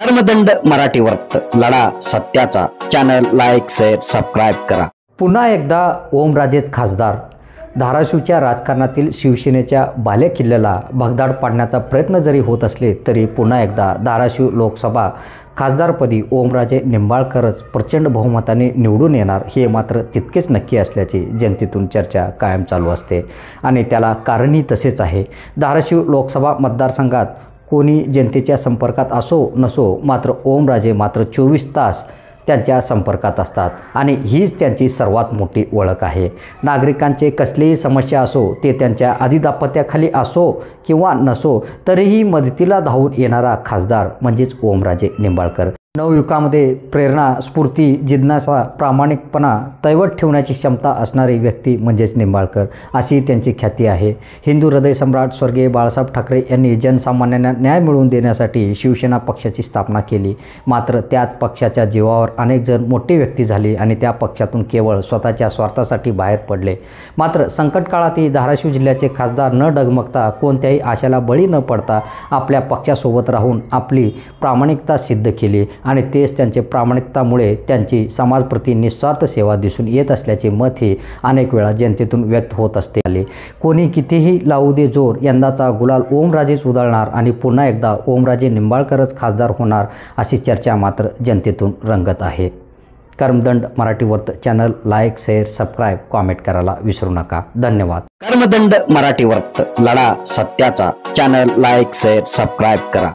कर्मदंड मराठी वर्त लढा सत्याचा चॅनल लाईक शेअर सबस्क्राईब करा। पुन्हा एकदा ओमराजेच खासदार। धाराशिवच्या राजकारणातील शिवसेनेच्या बालेकिल्ल्याला भगदाड पाडण्याचा प्रयत्न जरी होत असले तरी पुन्हा एकदा धाराशिव लोकसभा खासदारपदी ओमराजे निंबाळकरच प्रचंड बहुमताने निवडून येणार हे मात्र तितकेच नक्की असल्याची जनतेतून चर्चा कायम चालू असते आणि त्याला कारणही तसेच आहे। धाराशिव लोकसभा मतदारसंघात कोणी जनतेच्या संपर्कात असो नसो मात्र ओमराजे मात्र 24 तास त्यांच्या संपर्कात असतात आणि हीच त्यांची सर्वात मोठी ओळख आहे। नागरिकांचे कसलीही समस्या असो ते त्यांच्या अधिदापत्याखाली असो किंवा नसो तरीही मदतीला धावून येणारा खासदार म्हणजेच ओमराजे निंबाळकर। नवयुगामध्ये प्रेरणा, स्फूर्ती, जिज्ञासा, प्रामाणिकपणा दैवत ठेवण्याची क्षमता असणारी व्यक्ती म्हणजेच निंबाळकर अशी त्यांची ख्याती आहे। हिंदू हृदय सम्राट स्वर्गीय बाळासाहेब ठाकरे यांनी जनसामान्यांना न्याय मिळवून देण्यासाठी शिवसेना पक्षाची स्थापना केली। मात्र त्याच पक्षाच्या जीवावर अनेक जण मोठी व्यक्ती झाली आणि त्या पक्षातून केवळ स्वतःच्या स्वार्थासाठी बाहेर पडले। मात्र संकट काळातही धाराशिव जिल्ह्याचे खासदार न डगमगता कोणत्याही आशेला बळी न पडता आपल्या पक्षासोबत राहून आपली प्रामाणिकता सिद्ध केली आणि तेच त्यांचे प्रामाणिकतामुळे त्यांची समाजप्रती निस्वार्थ सेवा दिसून येत असल्याचे मत हे अनेक वेळा जनतेतून व्यक्त होत असते। कोणी कितीही लावू दे जोर यंदाचा गुलाल ओमराजेच उधळणार आणि पुन्हा एकदा ओमराजे निंबाळकरच खासदार होणार अशी चर्चा मात्र जनतेतून रंगत आहे। कर्मदंड मराठी वर्त channel like share subscribe comment करायला विसरू नका। धन्यवाद। कर्मदंड मराठी वर्त लढा सत्याचा चॅनल लाईक शेअर सबस्क्राईब करा।